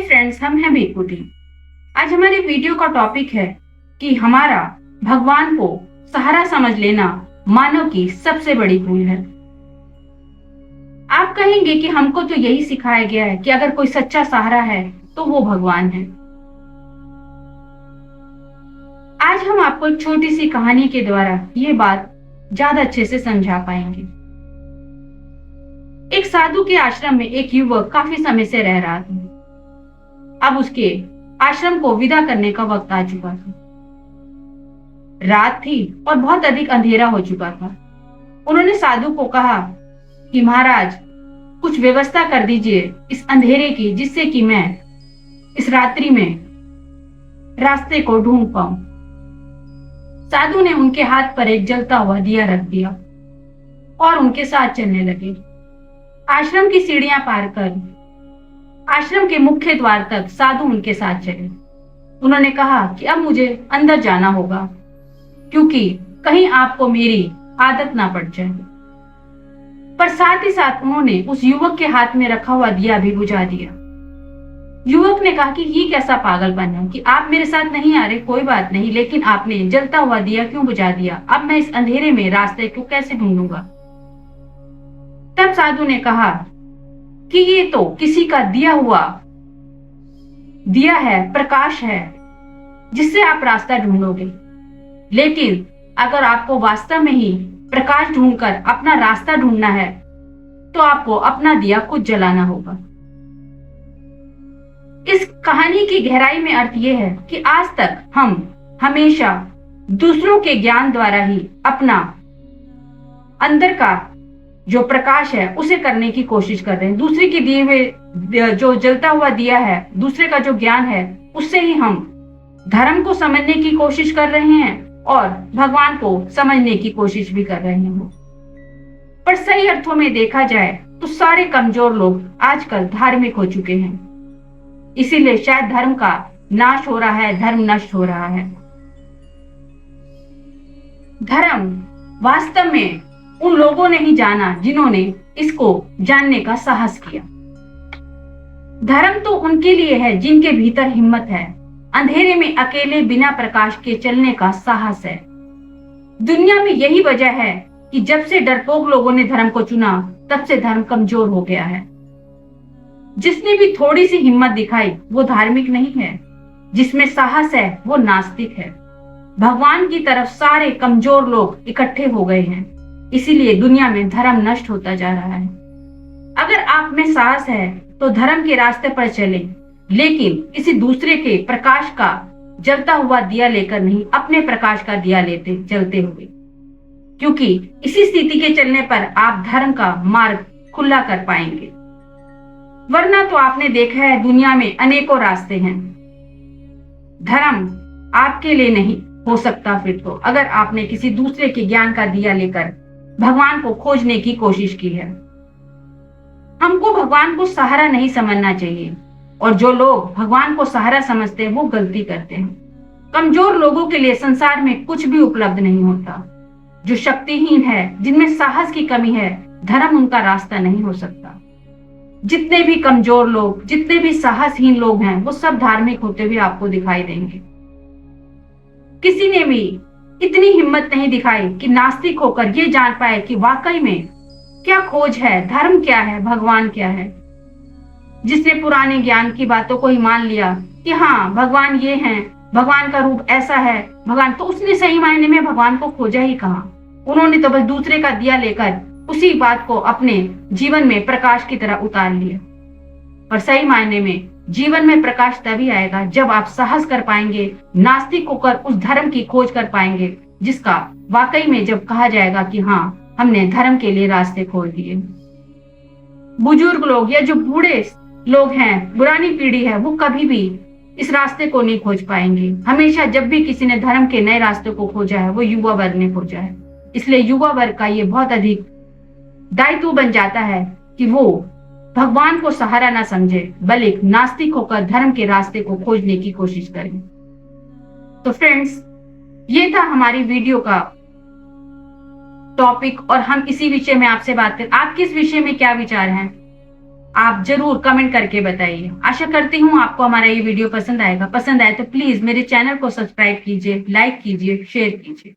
Friends, हम हैं बेखुदी। आज हमारी वीडियो का टॉपिक है कि हमारा भगवान को सहारा समझ लेना मानव की सबसे बड़ी भूल है। आप कहेंगे कि हमको तो यही सिखाया गया है कि अगर कोई सच्चा सहारा है तो वो भगवान है। आज हम आपको एक छोटी सी कहानी के द्वारा ये बात ज्यादा अच्छे से समझा पाएंगे। एक साधु के आश्रम में एक युवक काफी समय से रह रहा था। अब उसके आश्रम को विदा करने का वक्त आ चुका था। रात थी और बहुत अधिक अंधेरा हो चुका था। उन्होंने साधु को कहा कि महाराज, कुछ व्यवस्था कर दीजिए इस अंधेरे की, जिससे कि मैं इस रात्रि में रास्ते को ढूंढ पाऊं। साधु ने उनके हाथ पर एक जलता हुआ दिया रख दिया और उनके साथ चलने लगे। आश्रम की सीढ़ियां पार कर आश्रम के मुख्य द्वार तक साधु उनके साथ चले। उन्होंने कहा कि अब मुझे अंदर जाना होगा, क्योंकि कहीं आपको मेरी आदत ना पड़ जाए। पर साथ ही साथ उन्होंने उस युवक के हाथ में रखा हुआ दिया भी बुझा दिया। युवक ने कहा कि ये कैसा पागलपन है कि आप मेरे साथ नहीं आ रहे, कोई बात नहीं, लेकिन आपने जलता हुआ दिया क्यों बुझा दिया? अब मैं इस अंधेरे में रास्ते को कैसे ढूंढूंगा? तब साधु ने कहा कि ये तो किसी का दिया हुआ दिया है, प्रकाश है, जिससे आप रास्ता ढूंढोगे। लेकिन अगर आपको वास्तव में ही प्रकाश ढूंढकर अपना रास्ता ढूंढना है तो आपको अपना दिया खुद जलाना होगा। इस कहानी की गहराई में अर्थ यह है कि आज तक हम हमेशा दूसरों के ज्ञान द्वारा ही अपना अंदर का जो प्रकाश है उसे करने की कोशिश कर रहे हैं। दूसरे के दिए हुए जो जलता हुआ दिया है, दूसरे का जो ज्ञान है, उससे ही हम धर्म को समझने की कोशिश कर रहे हैं और भगवान को समझने की कोशिश भी कर रहे हैं। पर सही अर्थों में देखा जाए तो सारे कमजोर लोग आजकल धार्मिक हो चुके हैं। इसीलिए शायद धर्म का नाश हो रहा है, धर्म नष्ट हो रहा है। धर्म वास्तव में उन लोगों ने ही जाना जिन्होंने इसको जानने का साहस किया। धर्म तो उनके लिए है जिनके भीतर हिम्मत है, अंधेरे में अकेले बिना प्रकाश के चलने का साहस है। दुनिया में यही वजह है कि जब से डरपोक लोगों ने धर्म को चुना, तब से धर्म कमजोर हो गया है। जिसने भी थोड़ी सी हिम्मत दिखाई वो धार्मिक नहीं है, जिसमें साहस है वो नास्तिक है। भगवान की तरफ सारे कमजोर लोग इकट्ठे हो गए हैं, इसीलिए दुनिया में धर्म नष्ट होता जा रहा है। अगर आप में साहस है तो धर्म के रास्ते पर चलें, लेकिन किसी दूसरे के प्रकाश का जलता हुआ दिया लेकर नहीं, अपने प्रकाश का दिया लेते चलते हुए, क्योंकि इसी स्थिति के चलने पर आप धर्म का मार्ग खुला कर पाएंगे। वरना तो आपने देखा है दुनिया में अनेकों रास्ते हैं। धर्म आपके लिए नहीं हो सकता फिर तो, अगर आपने किसी दूसरे के ज्ञान का दिया लेकर भगवान को खोजने की कोशिश की है। हमको भगवान को सहारा नहीं समझना चाहिए, और जो लोग भगवान को सहारा समझते हैं वो गलती करते हैं। कमजोर लोगों के लिए संसार में कुछ भी उपलब्ध नहीं होता। जो शक्तिहीन है, जिनमें साहस की कमी है, धर्म उनका रास्ता नहीं हो सकता। जितने भी कमजोर लोग, जितने भी साहसहीन लोग हैं, वो सब धार्मिक होते हुए आपको दिखाई देंगे। किसी ने भी इतनी हिम्मत नहीं दिखाई कि नास्तिक होकर ये जान पाए कि वाकई में क्या खोज है, धर्म क्या है, भगवान क्या है। जिसने पुराने ज्ञान की बातों को ही मान लिया कि हाँ भगवान ये हैं, भगवान का रूप ऐसा है, भगवान, तो उसने सही मायने में भगवान को खोजा ही कहाँ। उन्होंने तो बस दूसरे का दिया लेकर उसी बात को अपने जीवन में प्रकाश की तरह उतार लिया। पर सही मायने में जीवन में प्रकाश तभी आएगा जब आप साहस कर पाएंगे, नास्तिक होकर उस धर्म की खोज कर पाएंगे जिसका वाकई में जब कहा जाएगा कि हाँ हमने धर्म के लिए रास्ते खोल दिए। बुजुर्ग लोग या जो बूढ़े लोग हैं, पुरानी पीढ़ी है, वो कभी भी इस रास्ते को नहीं खोज पाएंगे। हमेशा जब भी किसी ने धर्म के नए रास्ते को खोजा है वो युवा वर्ग ने खोजा है। इसलिए युवा वर्ग का ये बहुत अधिक दायित्व बन जाता है कि वो भगवान को सहारा ना समझे, बल्कि नास्तिक होकर धर्म के रास्ते को खोजने की कोशिश करें। तो फ्रेंड्स, ये था हमारी वीडियो का टॉपिक और हम इसी विषय में आपसे बात करें। आपके इस विषय में क्या विचार हैं? आप जरूर कमेंट करके बताइए। आशा करती हूँ आपको हमारा ये वीडियो पसंद आएगा। पसंद आए तो प्लीज मेरे चैनल को सब्सक्राइब कीजिए, लाइक कीजिए, शेयर कीजिए।